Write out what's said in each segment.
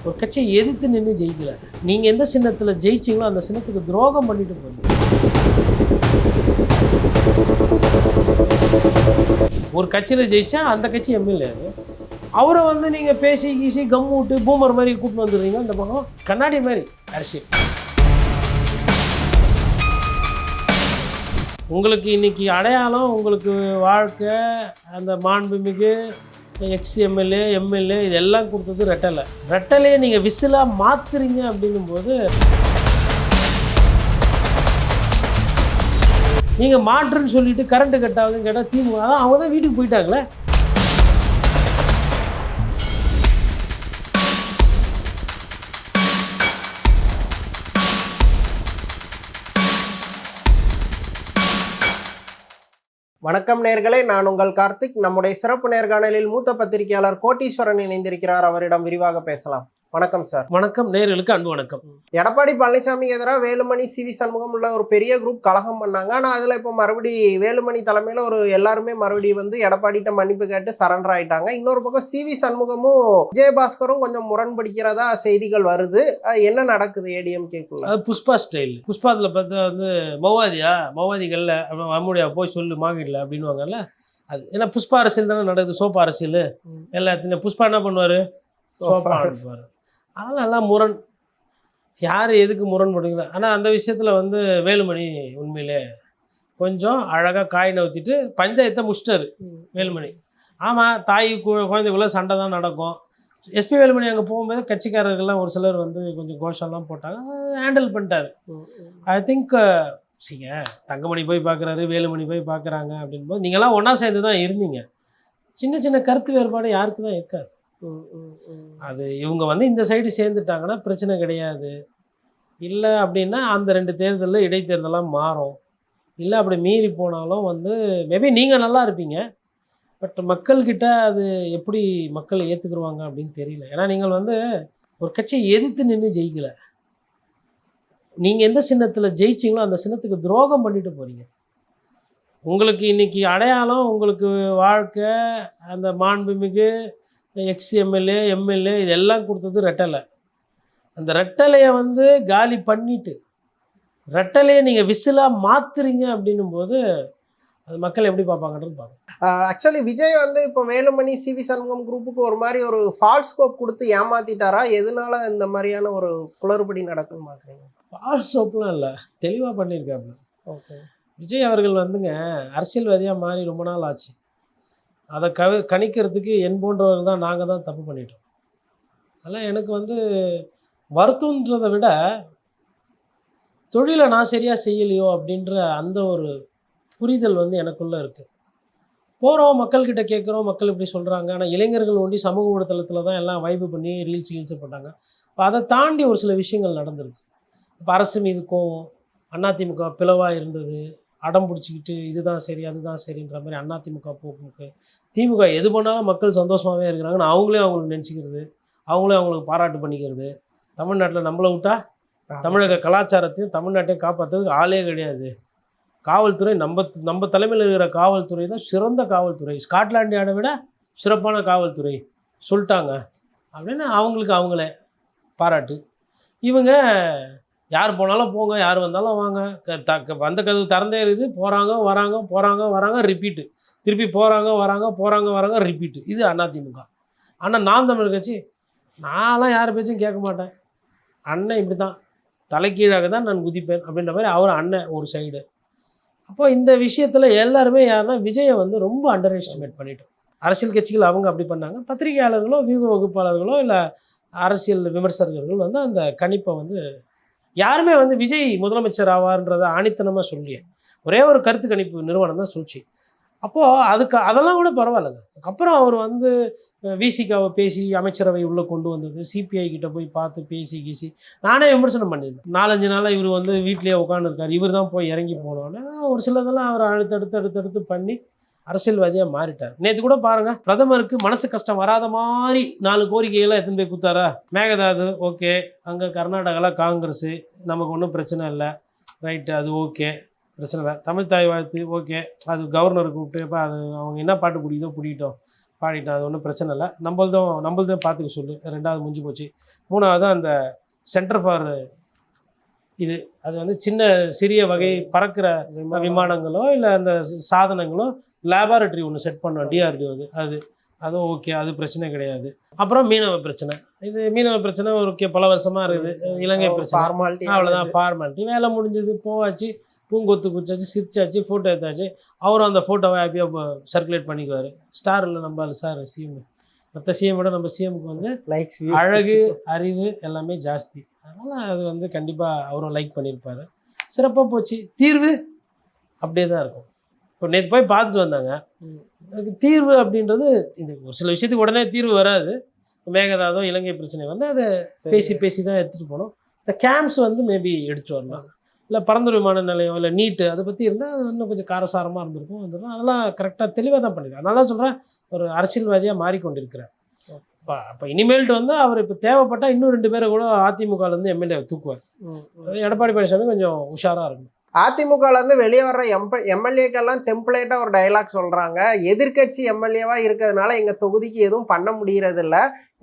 ஒரு கட்சியை எதிர்த்து நின்று ஜெயிக்கல. நீங்கள் எந்த சின்னத்தில் ஜெயிச்சிங்களோ அந்த சின்னத்துக்கு துரோகம் பண்ணிட்டு போறீங்க. ஒரு கட்சியில் ஜெயிச்சா அந்த கட்சி எம்எல்ஏ அவரை வந்து நீங்கள் பேசி கீசி கம் விட்டு பூமர் மாதிரி கூப்பிட்டு வந்துடுறீங்க. இந்த பக்கம் கண்ணாடி மாதிரி அரசியல். உங்களுக்கு இன்றைக்கி அடையாளம், உங்களுக்கு வாழ்க்கை, அந்த மாண்புமிகு எக்ஸ்எம்எல்ஏ எம்எல்ஏ இதெல்லாம் கொடுத்தது ரெட்டலை. ரெட்டலையே நீங்கள் விசிலாக மாற்றுறீங்க அப்படிங்கும்போது நீங்கள் மாற்றுன்னு சொல்லிவிட்டு கரண்ட்டு கட் ஆகுதுன்னு கேட்டால் திமுக தான் அவங்க தான் வீட்டுக்கு போயிட்டாங்களே. வணக்கம் நேயர்களே, நான் உங்கள் கார்த்திக். நம்முடைய சிறப்பு நேர்காணலில் மூத்த பத்திரிகையாளர் கோட்டீஸ்வரன் இணைந்திருக்கிறார். அவரிடம் விரிவாக பேசலாம். வணக்கம் சார். வணக்கம். நேயர்களுக்கு அன்பு வணக்கம். எடப்பாடி பழனிசாமி எதிராக வேலுமணி சிவி சண்முகம் உள்ள ஒரு பெரிய குரூப் கலகம் பண்ணாங்க. ஆனால் அதில் இப்போ மறுபடி வேலுமணி தலைமையில் எல்லாருமே மறுபடியும் வந்து எடப்பாடிட்ட மன்னிப்பு கேட்டு சரண்டர் ஆயிட்டாங்க. இன்னொரு பக்கம் சிவி சண்முகமும் விஜயபாஸ்கரும் கொஞ்சம் முரண்படுக்கிறதா செய்திகள் வருது. என்ன நடக்குது ஏடிஎம்கேக்குள்ள? அது புஷ்பா ஸ்டைல். புஷ்பா அதில் பார்த்தா வந்து மௌவாதிகளில் நம்முடைய போய் சொல்லு மாங்கிடல அப்படின்வாங்கல்ல. அது ஏன்னா புஷ்பா அரசியல் தானே நடக்குது. சோப்பா அரசியல் எல்லாத்தையும் புஷ்பா என்ன பண்ணுவார்? சோப்பா அனுப்புவார். அதனால் எல்லாம் முரண். யார் எதுக்கு முரண்படுங்களா? ஆனால் அந்த விஷயத்தில் வந்து வேலுமணி உண்மையிலே கொஞ்சம் அழகாக காய் நவுத்திட்டு பஞ்சாயத்தை முடிச்சிட்டாரு வேலுமணி. ஆமாம், தாய் குழந்தைக்குள்ளே சண்டை தான் நடக்கும். எஸ்பி வேலுமணி அங்கே போகும்போது கட்சிக்காரர்கள்லாம் ஒரு சிலர் வந்து கொஞ்சம் கோஷம்லாம் போட்டாங்க. ஹேண்டில் பண்ணிட்டார். ஐ திங்க் தங்கமணி போய் பார்க்குறாரு, வேலுமணி போய் பார்க்குறாங்க அப்படின்போது நீங்கள்லாம் ஒன்றா சேர்ந்து தான் இருந்தீங்க. சின்ன சின்ன கருத்து வேறுபாடு யாருக்கு தான் இருக்காது. அது இவங்க வந்து இந்த சைடு சேர்ந்துட்டாங்கன்னா பிரச்சனை கிடையாது. இல்லை அப்படின்னா அந்த 2 தேர்தலில் இடைத்தேர்தலாக மாறும். இல்லை அப்படி மீறி போனாலும் வந்து மேபி நீங்கள் நல்லா இருப்பீங்க. பட் மக்கள்கிட்ட அது எப்படி மக்கள் ஏற்றுக்குருவாங்க அப்படின்னு தெரியல. ஏன்னா நீங்கள் வந்து ஒரு கட்சியை எதிர்த்து நின்று ஜெயிக்கலை. நீங்கள் எந்த சின்னத்தில் ஜெயிச்சிங்களோ அந்த சின்னத்துக்கு துரோகம் பண்ணிட்டு போகிறீங்க. உங்களுக்கு இன்றைக்கி அடையாளம், உங்களுக்கு வாழ்க்கை, அந்த மாண்புமிகு எக்ஸ்எம்எல்ஏ எம்எல்ஏ இதெல்லாம் கொடுத்தது ரெட்டலை. அந்த ரெட்டலையை வந்து காலி பண்ணிட்டு ரெட்டலையை நீங்கள் விசிலாக மாற்றுறீங்க அப்படின்னும் போது அது மக்கள் எப்படி பார்ப்பாங்கன்றது பார்ப்போம். ஆக்சுவலி விஜய் வந்து இப்போ வேலுமணி சிவி சண்முகம் குரூப்புக்கு ஒரு மாதிரி ஒரு ஃபால்ஸ் ஸ்கோப் கொடுத்து ஏமாத்திட்டாரா? எதனால இந்த மாதிரியான ஒரு குளறுபடி நடக்குன்னு பார்க்குறீங்க? ஃபால்ஸ் ஸ்கோப்லாம் இல்லை, தெளிவாக பண்ணியிருக்காப்புல. ஓகே. விஜய் அவர்கள் வந்துங்க அரசியல்வாதியாக மாறி ரொம்ப நாள் ஆச்சு. அதை கணிக்கிறதுக்கு என் போன்றவர்கள் தான் நாங்கள் தான் தப்பு பண்ணிட்டோம். அதெல்லாம் எனக்கு வந்து வருத்தன்றதை விட தொழிலை நான் சரியாக செய்யலையோ அப்படின்ற அந்த ஒரு புரிதல் வந்து எனக்குள்ளே இருக்குது. போகிறோம், மக்கள்கிட்ட கேட்குறோம், மக்கள் இப்படி சொல்கிறாங்க. ஆனால் இளைஞர்கள் ஒண்டி சமூக ஊடகத்தில் தான் எல்லாம் வைப்பு பண்ணி ரீல்ஸ் போட்டாங்க. இப்போ அதை தாண்டி ஒரு சில விஷயங்கள் நடந்திருக்கு. இப்போ அரசு மீது கோவம், அதிமுக பிளவாக இருந்தது, அடம் பிடிச்சிக்கிட்டு இதுதான் சரி அதுதான் சரின்ற மாதிரி அதிமுக போக்கு, திமுக எது பண்ணாலும் மக்கள் சந்தோஷமாகவே இருக்கிறாங்கன்னு அவங்களுக்கு நினச்சிக்கிறது, அவங்களுக்கு பாராட்டு பண்ணிக்கிறது. தமிழ்நாட்டில் நம்மளை விட்டா தமிழக கலாச்சாரத்தையும் தமிழ்நாட்டையும் காப்பாற்றுறதுக்கு ஆளே கிடையாது. காவல்துறை நம்ம தலைமையில் இருக்கிற காவல்துறை தான் சிறந்த காவல்துறை, ஸ்காட்லாண்ட் யார்டை விட சிறப்பான காவல்துறை சொல்லிட்டாங்க அப்படின்னு அவங்களே பாராட்டு. இவங்க யார் போனாலும் போங்க, யார் வந்தாலும் வாங்க, வந்த கதவு திறந்தே இருக்குது, போகிறாங்க வராங்க ரிப்பீட்டு, திருப்பி போகிறாங்க வராங்க ரிப்பீட்டு. இது அதிமுக. ஆனால் நாம் தமிழர் கட்சி நான்லாம் யார் பேச்சும் கேட்க மாட்டேன், அண்ணன் இப்படி தான் தலைக்கீழாக தான் நான் குதிப்பேன் அப்படின்ற மாதிரி அவர் அண்ணன் ஒரு சைடு. அப்போ இந்த விஷயத்தில் எல்லாருமே யாருன்னா விஜயை வந்து ரொம்ப அண்டர் எஸ்டிமேட் பண்ணிட்டோம். அரசியல் கட்சிகள் அவங்க அப்படி பண்ணாங்க, பத்திரிகையாளர்களோ வியூக வகுப்பாளர்களோ இல்லை அரசியல் விமர்சகர்கள் வந்து அந்த கணிப்பை வந்து யாருமே வந்து விஜய் முதலமைச்சர் ஆவார்ன்றதை ஆணித்தனமாக சொல்லியே ஒரே ஒரு கருத்து கணிப்பு நிறுவனம் தான் சொல்லிச்சு. அப்போது அதெல்லாம் கூட பரவாயில்லைங்க. அதுக்கப்புறம் அவர் வந்து விசிகாவை பேசி அமைச்சரவை உள்ளே கொண்டு வந்தது, சிபிஐ கிட்ட போய் பார்த்து பேசி நானே விமர்சனம் பண்ணியிருந்தேன். 4-5 நாளாக இவர் வந்து வீட்லேயே உட்காந்துருக்காரு, இவர் தான் போய் இறங்கி போனோன்னு ஒரு சிலதெல்லாம் அவர் அடுத்தடுத்து பண்ணி அரசியல்வாதியாக மாறிட்டார். நேற்று கூட பாருங்கள், பிரதமருக்கு மனசு கஷ்டம் வராத மாதிரி 4 கோரிக்கைகளாக எத்தனை போய் கொடுத்தாரா? மேகதாது ஓகே, அங்கே கர்நாடகாவில் காங்கிரஸு நமக்கு ஒன்றும் பிரச்சனை இல்லை, ரைட்டு, அது ஓகே, பிரச்சனை இல்லை. தமிழ் தாய் வாழ்த்து ஓகே, அது கவர்னருக்கு கூப்பிட்டு அது அவங்க என்ன பாட்டு பிடிக்குதோ பிடிக்கிட்டோம், பாடிட்டான், அது ஒன்றும் பிரச்சனை இல்லை. நம்மள்தும் பார்த்துக்க சொல்லு. 2வது முடிஞ்சு போச்சு. 3வது அந்த சென்டர் ஃபார் இது, அது வந்து சிறிய வகை பறக்கிற விமானங்களோ இல்லை அந்த சாதனங்களோ லேபார்டரி ஒன்று செட் பண்ணோம், டிஆர்டிஓ. அதுவும் ஓகே, அது பிரச்சனை கிடையாது. அப்புறம் மீனவ பிரச்சனை. மீனவ பிரச்சனை ஓகே, பல வருஷமாக இருக்குது. இலங்கை பிரச்சனை அவ்வளோதான், ஃபார்மாலிட்டி. வேலை முடிஞ்சது, போவாச்சு, பூங்கொத்து குச்சாச்சு, சிரிச்சாச்சு, ஃபோட்டோ எடுத்தாச்சு. அவரும் அந்த ஃபோட்டோவை ஹாப்பியாக சர்க்குலேட் பண்ணிக்குவார். ஸ்டார் இல்லை நம்ம சார், சிஎம். மற்ற சிஎம் விட நம்ம சிஎம்க்கு வந்து அழகு, அறிவு எல்லாமே ஜாஸ்தி. அதனால் அது வந்து கண்டிப்பாக அவரும் லைக் பண்ணியிருப்பார். சிறப்பாக போச்சு. தீர்வு அப்படியே தான் இருக்கும். இப்போ நேற்று போய் பார்த்துட்டு வந்தாங்க. அதுக்கு தீர்வு அப்படின்றது இந்த ஒரு சில விஷயத்துக்கு உடனே தீர்வு வராது. மேகதாதோ இலங்கை பிரச்சனை வந்து அதை பேசி தான் எடுத்துகிட்டு போகணும். இந்த கேம்ப்ஸ் வந்து மேபி எடுத்துகிட்டு வரலாம். இல்லை பரந்தூர் விமான நிலையம், இல்லை நீட்டு, அதை பற்றி இருந்தால் அது இன்னும் கொஞ்சம் காரசாரமாக இருந்திருக்கும். அதெல்லாம் கரெக்டாக தெளிவாக தான் பண்ணியிருக்கேன். அதனால தான் சொல்கிறேன், ஒரு அரசியல்வாதியாக மாறிக்கொண்டிருக்கிறேன். அப்போ இனிமேல்ட்டு வந்து அவர் இப்போ தேவைப்பட்டால் இன்னும் 2 பேரை கூட அதிமுகலேருந்து எம்எல்ஏ தூக்குவார். எடப்பாடி பழனிசாமி கொஞ்சம் உஷாராக இருக்கும். அதிமுகலேருந்து வெளியே வர்ற எம்எல்ஏக்கெல்லாம் டெம்ப்ளேட்டாக ஒரு டைலாக் சொல்கிறாங்க. எதிர்கட்சி எம்எல்ஏவாக இருக்கிறதுனால எங்கள் தொகுதிக்கு எதுவும் பண்ண முடியறதில்ல.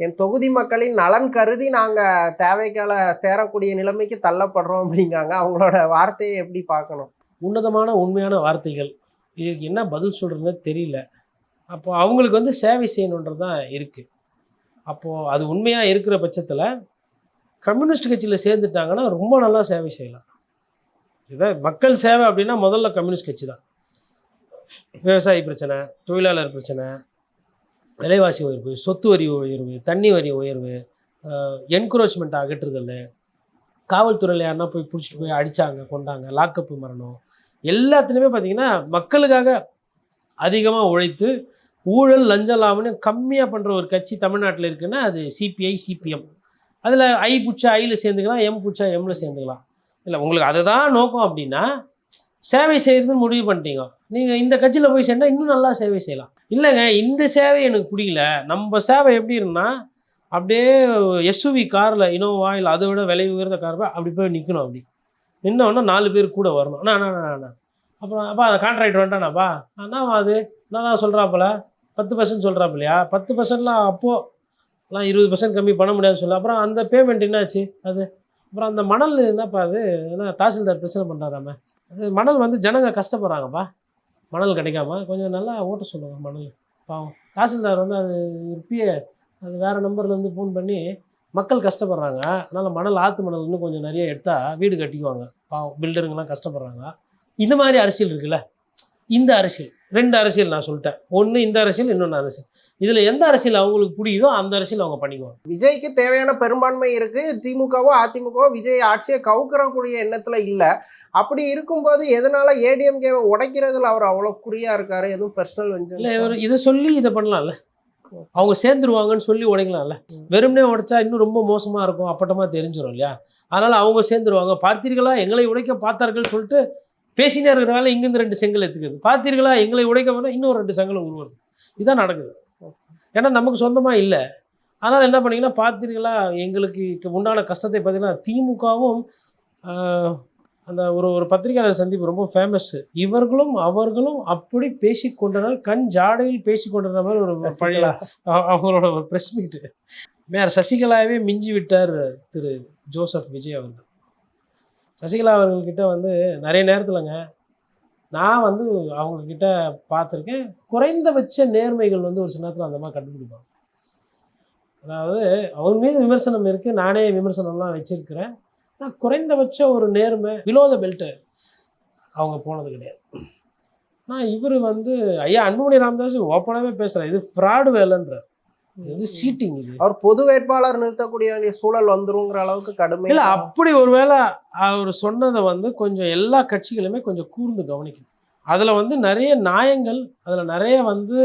என் தொகுதி மக்களின் நலன் கருதி நாங்கள் தேவைக்கால சேரக்கூடிய நிலைமைக்கு தள்ளப்படுறோம் அப்படிங்காங்க. அவங்களோட வார்த்தையை எப்படி பார்க்கணும்? உன்னதமான உண்மையான வார்த்தைகள். இதுக்கு என்ன பதில் சொல்கிறதுன்னு தெரியல. அப்போது அவங்களுக்கு வந்து சேவை செய்யணுன்றது தான் இருக்குது. அப்போது அது உண்மையாக இருக்கிற பட்சத்தில் கம்யூனிஸ்ட் கட்சியில் சேர்ந்துட்டாங்கன்னா ரொம்ப நல்லா சேவை செய்யலாம். இதை மக்கள் சேவை அப்படின்னா முதல்ல கம்யூனிஸ்ட் கட்சி தான். விவசாயி பிரச்சனை, தொழிலாளர் பிரச்சனை, விலைவாசி உயர்வு, சொத்து வரி உயர்வு, தண்ணி வரி உயர்வு, என்க்ரோச்மெண்ட் அகற்றுதல், காவல்துறையில் யாருன்னா போய் பிடிச்சிட்டு போய் அடித்தாங்க, கொண்டாங்க, லாக்கப்பு மரணம், எல்லாத்துலேயுமே பார்த்திங்கன்னா மக்களுக்காக அதிகமாக உழைத்து ஊழல் லஞ்சம் லாபம்னு கம்மியாக பண்ணுற ஒரு கட்சி தமிழ்நாட்டில் இருக்குன்னா அது சிபிஐ, சிபிஎம். அதில் ஐ புச்சா ஐயில் சேர்ந்துக்கலாம், எம் புச்சா எம்மில் சேர்ந்துக்கலாம். இல்லை உங்களுக்கு அதுதான் நோக்கம் அப்படின்னா சேவை செய்கிறதுன்னு முடிவு பண்ணிட்டீங்க. நீங்கள் இந்த கட்சியில் போய் சேர்ந்தால் இன்னும் நல்லா சேவை செய்யலாம். இல்லைங்க, இந்த சேவை எனக்கு பிடிக்கல, நம்ம சேவை எப்படி இருக்குன்னா அப்படியே எஸ்யூவி காரில், இனோவா இல்லை அதை விட விலை உயர்ந்த காரில் அப்படி போய் நிற்கணும். அப்படி நின்னோன்னா 4 பேர் கூட வரணும். அண்ணா அப்புறம் அப்பா அந்த கான்ட்ராக்ட் வந்துட்டானாப்பா, அண்ணா அது நான் தான் சொல்கிறாப்புல 10% சொல்கிறாப்புலையா, 10%லாம் அப்போலாம் 20% கம்மி பண்ண முடியாதுன்னு சொல்ல. அப்புறம் அந்த பேமெண்ட் என்னாச்சு? அப்புறம் அந்த மணல் என்னப்பா அது, ஏன்னா தாசில்தார் பிரச்சனை பண்ணுறாராம, அது மணல் வந்து ஜனங்க கஷ்டப்படுறாங்கப்பா, மணல் கிடைக்காம கொஞ்சம் நல்லா ஓட்ட சொல்லுவாங்க மணல். பாவம் தாசில்தார் வந்து அது அது வேறு நம்பர்லேருந்து ஃபோன் பண்ணி மக்கள் கஷ்டப்படுறாங்க, அதனால் மணல் ஆற்று மணல் இன்னும் கொஞ்சம் நிறைய எடுத்தால் வீடு கட்டிக்குவாங்க, பாவம் பில்டருங்கெல்லாம் கஷ்டப்படுறாங்க. இந்த மாதிரி அரசியல் இருக்குல்ல, இந்த அரசியல் 2 அரசியல் நான் சொல்லிட்டேன். ஒன்று இந்த அரசியல், இன்னொன்று அரசியல். இதில் எந்த அரசியல் அவங்களுக்கு பிடிக்குதோ அந்த அரசியல் அவங்க பண்ணிக்குவாங்க. விஜய்க்கு தேவையான பெரும்பான்மை இருக்குது. திமுகவோ அதிமுகவோ விஜய் ஆட்சியை கவுக்கிறக்கூடிய எண்ணத்தில் இல்லை. அப்படி இருக்கும்போது எதனால ஏடிஎம்கேவை உடைக்கிறதுல அவர் அவ்வளோ குறியாக இருக்காரு? எதுவும் பர்சனல் வந்து இல்லை, இவர் இதை சொல்லி இதை பண்ணலாம்ல, அவங்க சேர்ந்துருவாங்கன்னு சொல்லி உடைக்கலாம்ல. வெறுமனே உடைச்சா இன்னும் ரொம்ப மோசமாக இருக்கும், அப்பட்டமாக தெரிஞ்சிடும் இல்லையா? அதனால் அவங்க சேர்ந்துருவாங்க. பார்த்தீர்களா எங்களை உடைக்க பார்த்தார்கள் சொல்லிட்டு பேசினே இருக்கிறதால இங்கேருந்து 2 செங்கல் எடுத்துக்கிறது. பார்த்தீர்களா எங்களை உடைக்க போனால் இன்னும் 2 செங்கல் உருவாது. இதுதான் நடக்குது. ஏன்னா நமக்கு சொந்தமாக இல்லை. அதனால் என்ன பண்ணிங்கன்னா, பார்த்தீர்களா எங்களுக்கு உண்டான கஷ்டத்தை பார்த்தீங்கன்னா திமுகவும் அந்த ஒரு பத்திரிகையாளர் சந்திப்பு ரொம்ப ஃபேமஸ்ஸு. இவர்களும் அவர்களும் அப்படி பேசி கொண்டனர், கண் ஜாடையில் பேசி கொண்டன மாதிரி ஒரு பழைய அவங்களோட ஒரு ப்ரெஸ் மீட்டு. மேயர் சசிகலாவே மிஞ்சி விட்டார் திரு ஜோசப் விஜய் அவர்கள். சசிகலா அவர்கள்கிட்ட வந்து நிறைய நேரத்தில்ங்க நான் வந்து அவங்கக்கிட்ட பார்த்துருக்கேன், குறைந்தபட்ச நேர்மைகள் வந்து ஒரு சில நேரத்தில் அந்த மாதிரி கண்டுபிடிப்பாங்க. அதாவது அவங்க மீது விமர்சனம் இருக்குது, நானே விமர்சனம்லாம் வச்சுருக்கிறேன். ஆனால் குறைந்தபட்ச ஒரு நேர்மை, பிலோ த பெல்ட்டு அவங்க போனது கிடையாது. நான் இவர் வந்து ஐயா அன்புமணி ராமதாஸ் ஓப்பனாகவே பேசுகிறேன், இது ஃப்ராடு வேலைன்ற, இது சீட்டிங். இது அவர் பொது வேட்பாளர் நிறுத்தக்கூடிய சூழல் வந்துருங்கிற அளவுக்கு கடுமை இல்லை. அப்படி ஒரு வேளை அவர் சொன்னதை வந்து கொஞ்சம் எல்லா கட்சிகளுமே கொஞ்சம் கூர்ந்து கவனிக்கணும். அதில் வந்து நிறைய நியாயங்கள், அதில் நிறைய வந்து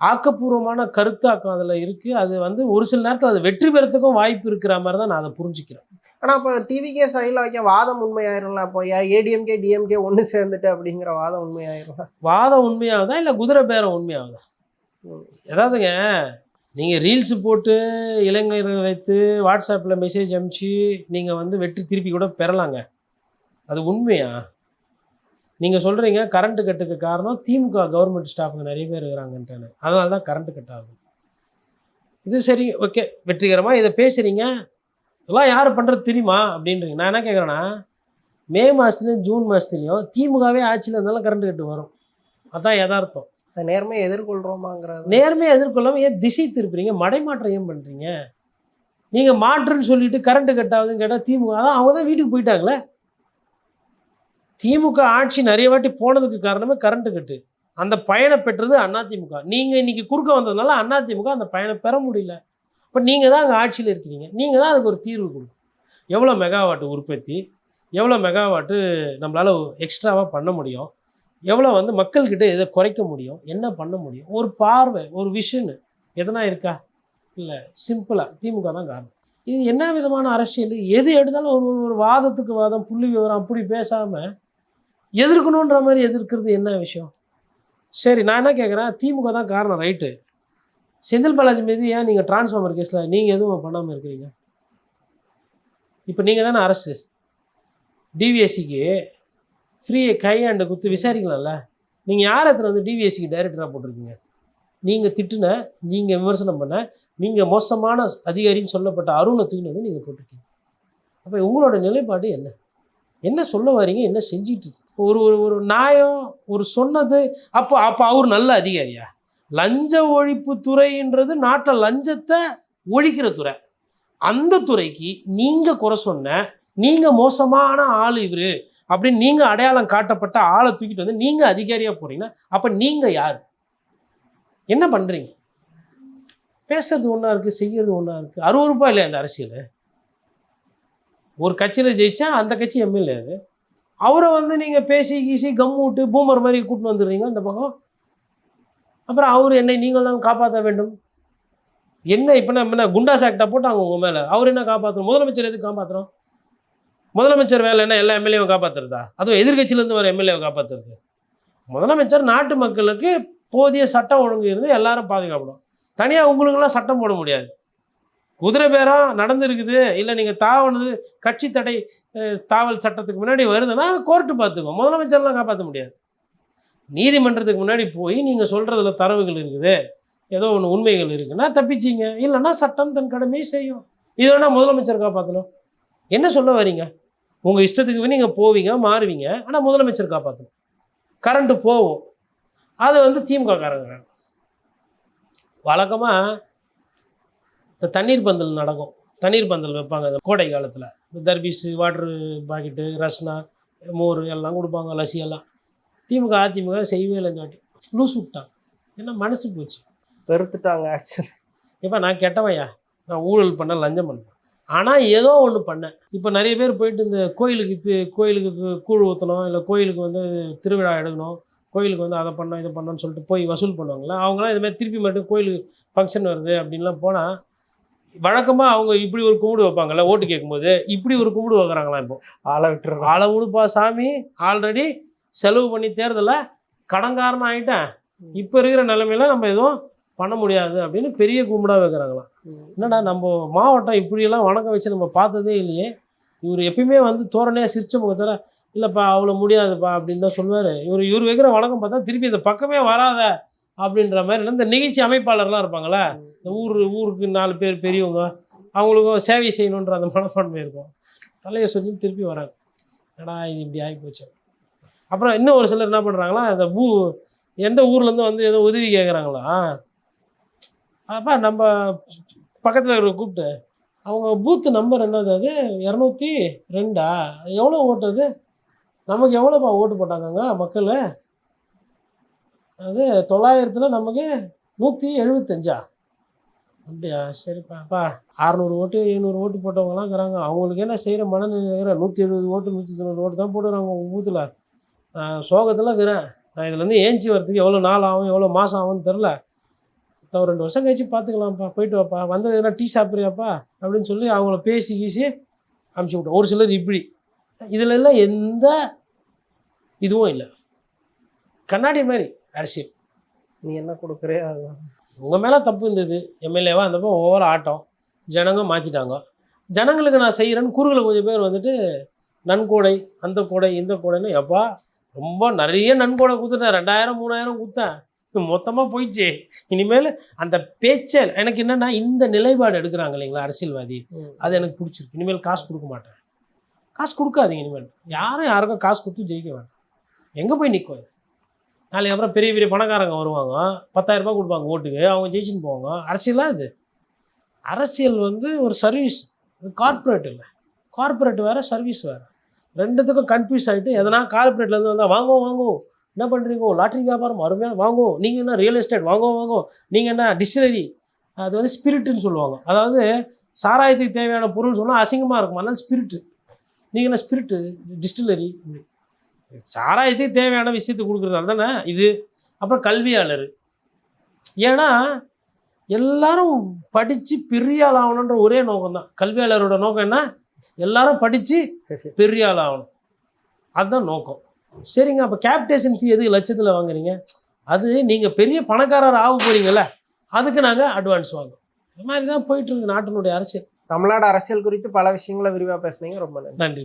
ஆக்கப்பூர்வமான கருத்தாக்கம் அதில் இருக்குது. அது வந்து ஒரு சில நேரத்தில் அது வெற்றி பெறத்துக்கும் வாய்ப்பு இருக்கிற மாதிரி தான் நான் அதை புரிஞ்சுக்கிறேன். ஆனால் இப்போ டிவிகே சைடில் வைக்க வாதம் உண்மையாயிரும்ல, அப்போ ஏடிஎம்கே டிஎம்கே ஒன்று சேர்ந்துட்டு அப்படிங்கிற வாதம் உண்மையாயிரும்ல. வாதம் உண்மையாகுதா இல்லை குதிரை பேரம் உண்மையாகுதா? ஏதாவதுங்க நீங்கள் ரீல்ஸு போட்டு இளைஞர்கள் வைத்து வாட்ஸ்அப்பில் மெசேஜ் அனுப்பிச்சு நீங்கள் வந்து வெற்றி திருப்பி கூட பெறலாங்க, அது உண்மையா? நீங்கள் சொல்கிறீங்க கரண்ட்டு கட்டுக்கு காரணம் திமுக கவர்மெண்ட் ஸ்டாஃபுங்க நிறைய பேர் இருக்கிறாங்கன்ட்டு, அதனால தான் கரண்ட்டு கட் ஆகுது. இது சரி, ஓகே, வெற்றிகரமாக இதை பேசுகிறீங்க, இதெல்லாம் யார் பண்ணுறது தெரியுமா அப்படின்றீங்க. நான் என்ன கேட்குறேன்னா, மே மாதத்துலையும் ஜூன் மாதத்துலையும் திமுகவே ஆட்சியில் இருந்தாலும் கரண்ட் கட்டு வரும். அதான் யதார்த்தம். நேர்மையை எதிர்கொள்கிறோமாங்கிறது. நேர்மையை எதிர்கொள்ளாமல் ஏன் திசை திருப்புறீங்க, மடைமாற்றம் ஏன் பண்ணுறீங்க? நீங்கள் மாற்றுன்னு சொல்லிட்டு கரண்ட்டு கட் ஆகுதுன்னு கேட்டால் திமுக அதான் அவங்க தான் வீட்டுக்கு போயிட்டாங்களே. திமுக ஆட்சி நிறைய வாட்டி போனதுக்கு காரணமே கரண்ட்டு கட்டு. அந்த பயனை பெற்றது அதிமுக. நீங்கள் இன்றைக்கி குறுக்க வந்ததுனால அதிமுக அந்த பயனை பெற முடியல. இப்போ நீங்கள் தான் அங்கே ஆட்சியில் இருக்கிறீங்க, நீங்கள் தான் அதுக்கு ஒரு தீர்வு கொடுக்கணும். எவ்வளோ மெகாவாட்டு உற்பத்தி, எவ்வளோ மெகாவாட்டு நம்மளால் எக்ஸ்ட்ராவாக பண்ண முடியும், எவ்வளோ மக்கள்கிட்ட எதை குறைக்க முடியும், என்ன பண்ண முடியும், ஒரு பார்வை, ஒரு விஷன் எதனா இருக்கா? இல்லை, சிம்பிளாக திமுக தான் காரணம். இது என்ன விதமான அரசியல்? எது எடுத்தாலும் ஒரு வாதத்துக்கு வாதம், புள்ளி விவரம் அப்படி பேசாமல் எதிர்க்கணுன்ற மாதிரி எதிர்க்கிறது என்ன விஷயம்? சரி, நான் என்ன கேட்குறேன், திமுக தான் காரணம், ரைட்டு. செந்தில் பாலாஜி மீது ஏன் நீங்கள் டிரான்ஸ்ஃபார்மர் கேஸில் நீங்கள் எதுவும் பண்ணாமல் இருக்கிறீங்க? இப்போ நீங்கள் தானே அரசு. டிவிஎஸ்சிக்கு ஃப்ரீ கை ஹேண்டை கொடுத்து விசாரிக்கலாம்ல. நீங்கள் யார் எத்தனை டிவிஎஸ்சிக்கு டைரக்டராக போட்டிருக்கீங்க? நீங்கள் திட்டுன, நீங்கள் விமர்சனம் பண்ண, நீங்கள் மோசமான அதிகாரின்னு சொல்லப்பட்ட அருணை தூக்கினது நீங்கள் போட்டிருக்கீங்க. அப்போ உங்களோட நிலைப்பாடு என்ன? என்ன சொல்ல வரீங்க? என்ன செஞ்சிட்டு இருக்கு? ஒரு ஒரு ஒரு நியாயம், ஒரு சொன்னது. அப்போ அவர் நல்ல அதிகாரியா? லஞ்ச ஒழிப்பு துறைன்றது நாட்டில் லஞ்சத்தை ஒழிக்கிற துறை. அந்த துறைக்கு நீங்கள் குறை சொன்ன, நீங்கள் மோசமான ஆள் இவர் அப்படின்னு நீங்கள் அடையாளம் காட்டப்பட்ட ஆளை தூக்கிட்டு நீங்கள் அதிகாரியாக போகிறீங்கன்னா அப்போ நீங்கள் யார்? என்ன பண்ணுறீங்க? பேசுறது ஒன்றா இருக்குது, செய்கிறது ஒன்றா இருக்குது. அருவருப்பா இல்லையா அந்த அரசியல்? ஒரு கட்சியில் ஜெயிச்சா அந்த கட்சி எம்எல்ஏ அது, அவரை நீங்கள் பேசி கீசி கம் விட்டு பூமர் மாதிரி கூட்டின்னு வந்துடுறீங்க இந்த பக்கம். அப்புறம் அவர் என்னை நீங்கள் தான் காப்பாற்ற வேண்டும். என்ன இப்போ என்ன குண்டாஸ் ஆக்டா போட்டாங்க உங்கள் மேலே, அவர் என்ன காப்பாற்றணும்? முதலமைச்சர் எதுக்கு காப்பாற்றுறோம்? முதலமைச்சர் வேலை என்ன எல்லா எம்எல்ஏவை காப்பாற்றுறதா? அதுவும் எதிர்கட்சியிலேருந்து வர எம்எல்ஏவை காப்பாற்றுறது. முதலமைச்சர் நாட்டு மக்களுக்கு போதிய சட்டம் ஒழுங்கு இருந்து எல்லாரும் பாதுகாக்கணும். தனியாக உங்களுக்கெல்லாம் சட்டம் போட முடியாது. குதிரை பேரம் நடந்துருக்குது, இல்லை நீங்கள் தாவனது கட்சி தடை தாவல் சட்டத்துக்கு முன்னாடி வருதுன்னா கோர்ட்டு பார்த்துக்கோ. முதலமைச்சர்லாம் காப்பாற்ற முடியாது. நீதிமன்றத்துக்கு முன்னாடி போய் நீங்கள் சொல்கிறதுல தரவுகள் இருக்குது, ஏதோ ஒன்று உண்மைகள் இருக்குன்னா தப்பிச்சிங்க, இல்லைன்னா சட்டம் தன் கடமையை செய்யும். இதெல்லாம் முதலமைச்சர் காப்பாற்றணும். என்ன சொல்ல வரீங்க? உங்கள் இஷ்டத்துக்கு நீங்கள் போவீங்க, மாறுவீங்க, ஆனால் முதலமைச்சர் காப்பாற்றணும். கரண்ட்டு போகும், அது திமுக காரங்க. வழக்கமாக இந்த தண்ணீர் பந்தல் நடக்கும், தண்ணீர் பந்தல் வைப்பாங்க இந்த கோடை காலத்தில். இந்த தர்பீஸு, வாட்ரு பாக்கெட்டு, ரஸ்னா, மோர் எல்லாம் கொடுப்பாங்க, லசி எல்லாம். திமுக அதிமுக செய்யவே இல்லை. இந்த வாட்டி லூஸ் விட்டாங்க. என்ன மனசு போச்சு, வெறுத்துட்டாங்க. ஆக்சுவலி இப்போ நான் கெட்டவையா, நான் ஊழல் பண்ண, லஞ்சம் பண்ணேன், ஆனால் ஏதோ ஒன்று பண்ணேன். இப்போ நிறைய பேர் போயிட்டு இந்த கோயிலுக்கு கூழ் ஊற்றணும், இல்லை கோயிலுக்கு திருவிழா எடுக்கணும், கோயிலுக்கு அதை பண்ணோம் இதை பண்ணோன்னு சொல்லிட்டு போய் வசூல் பண்ணுவாங்களா. அவங்களாம் இதுமாதிரி திருப்பி மட்டும் கோயிலுக்கு ஃபங்க்ஷன் வருது அப்படின்லாம் போனால் வழக்கமாக அவங்க இப்படி ஒரு கும்பிடு வைப்பாங்கல்ல, ஓட்டு கேட்கும்போது இப்படி ஒரு கும்பிடு வைக்கிறாங்களாம். இப்போ ஆளை விட்டுருங்க, ஆளை விடுப்பா சாமி, ஆல்ரெடி செலவு பண்ணி தேர்தலில் கடன்காரன் ஆகிட்டேன், இப்போ இருக்கிற நிலைமையில நம்ம எதுவும் பண்ண முடியாது அப்படின்னு பெரிய கும்பிடாக வைக்கிறாங்களாம். என்னடா நம்ம மாவட்டம் இப்படியெல்லாம் வணக்கம் வச்சு நம்ம பார்த்ததே இல்லையே. இவர் எப்பயுமே தோரணையாக சிரிச்ச முகத்தில் இல்லைப்பா அவ்வளோ முடியாதுப்பா அப்படின்னு தான் சொல்லுவார். இவர் வைக்கிற வணக்கம் பார்த்தா திருப்பி இந்த பக்கமே வராத அப்படின்ற மாதிரி. இந்த நிகழ்ச்சி அமைப்பாளர்லாம் இருப்பாங்களே, இந்த ஊருக்கு 4 பேர் பெரியவங்க, அவங்களுக்கும் சேவை செய்யணுன்ற அந்த மனப்பான்மை இருக்கும். தலையை சொல்லி திருப்பி வராங்க. ஏடா இது இப்படி ஆகி போச்சு. அப்புறம் இன்னும் ஒரு சிலர் என்ன பண்ணுறாங்களா, இந்த எந்த ஊர்லேருந்து ஏதோ உதவி கேட்குறாங்களா, அப்போ நம்ம பக்கத்தில் இருக்கிற கூப்பிட்டு அவங்க பூத்து நம்பர் என்னது, அது 202 எவ்வளோ ஓட்டு, அது நமக்கு எவ்வளோப்பா ஓட்டு போட்டாங்கங்க மக்கள், அது 900 நமக்கு 175 அப்படியா, சரிப்பாப்பா 600 ஓட்டு 700 ஓட்டு போட்டவங்கலாம் இருக்கிறாங்க. அவங்களுக்கு என்ன செய்கிற மனநிலை இருக்கிற 170 ஓட்டு 190 ஓட்டு தான் போட்டுறாங்க உங்கள் பூத்தில். சோகத்தில் இருக்கிறேன். நான் இதுலேருந்து ஏஞ்சி வரதுக்கு எவ்வளோ நாள் ஆகும், எவ்வளோ மாதம் ஆகும்னு தெரில. 2 வருஷம் கழிச்சு பார்த்துக்கலாம்ப்பா, போயிட்டு வாப்பா, வந்தது எதுனா டீ சாப்பிட்றியாப்பா அப்படின்னு சொல்லி அவங்கள பேசி கீசி அனுப்பிச்சி விட்டோம். ஒரு சிலர் இப்படி, இதில் எல்லாம் எந்த இதுவும் இல்லை. கண்ணாடி மாதிரி அரசியல். நீ என்ன கொடுக்குறே அதுதான் உங்கள் மேலே தப்பு இருந்தது, எம்எல்ஏவாக இருந்தப்போ ஒவ்வொரு ஆட்டம் ஜனங்க மாற்றிட்டாங்க. ஜனங்களுக்கு நான் செய்கிறேன்னு குறுகளை கொஞ்சம் பேர் நன்கொடை, அந்த கொடை இந்த கொடைன்னு, எப்பா ரொம்ப நிறைய நன்கொடை கொடுத்துட்டேன், 2000 3000 கொடுத்தேன், மொத்தமாக போயிடுச்சு. இனிமேல் அந்த பேச்சே எனக்கு என்னென்னா இந்த நிலைப்பாடு எடுக்கிறாங்க இல்லைங்களா அரசியல்வாதி, அது எனக்கு பிடிச்சிருக்கு. இனிமேல் காசு கொடுக்க மாட்டேன், காசு கொடுக்காதீங்க இனிமேல், யாருக்கும் காசு கொடுத்து ஜெயிக்க வேண்டாம். எங்கே போய் நிற்கும் நாளைக்கு? அப்புறம் பெரிய பெரிய பணக்காரங்க வருவாங்க, 10,000 ரூபாய் கொடுப்பாங்க ஓட்டுக்கு, அவங்க ஜெயிச்சுன்னு போவாங்க. அரசியலாக இது? அரசியல் வந்து ஒரு சர்வீஸ், கார்ப்பரேட் இல்லை. கார்ப்பரேட் வேறு, சர்வீஸ் வேறு, ரெண்டுத்துக்கும் கன்ஃபியூஸ் ஆகிட்டு எதனா கார்ப்பரேட்லேருந்து வந்தால் வாங்கோ என்ன பண்ணுறீங்கோ, லாட்ரி வியாபாரம் அருமையான வாங்கோ, நீங்கள் என்ன ரியல் எஸ்டேட் வாங்கோ, நீங்கள் என்ன டிஸ்டிலரி, அது வந்து ஸ்பிரிட்டுன்னு சொல்லுவாங்க. அதாவது சாராயத்துக்கு தேவையான பொருள் சொன்னால் அசிங்கமாக இருக்கும், அதனால் ஸ்பிரிட்டு. நீங்கள் என்ன ஸ்பிரிட்டு டிஸ்டிலரி, சாராயத்துக்கு தேவையான விஷயத்தை கொடுக்குறது தானே இது. அப்புறம் கல்வியாளர், ஏன்னா எல்லாரும் படித்து பெரிய ஆள் ஆகணுன்ற ஒரே நோக்கம் தான். கல்வியாளரோட நோக்கம் என்ன? எல்லாரும் படித்து பெரிய ஆள் ஆகணும், அதுதான் நோக்கம். சரிங்க, அப்போ கேபிடேஷன் ஃபீ எதுக்கு லட்சத்தில் வாங்குறீங்க? அது நீங்கள் பெரிய பணக்காரர் ஆக போகிறீங்கள, அதுக்கு நாங்கள் அட்வான்ஸ் வாங்குவோம். இந்த மாதிரி தான் போயிட்டு இருக்குது நாட்டினுடைய அரசியல். தமிழ்நாடு அரசியல் குறித்து பல விஷயங்களை விரிவாக பேசுனீங்க, ரொம்ப நன்றி. நன்றி.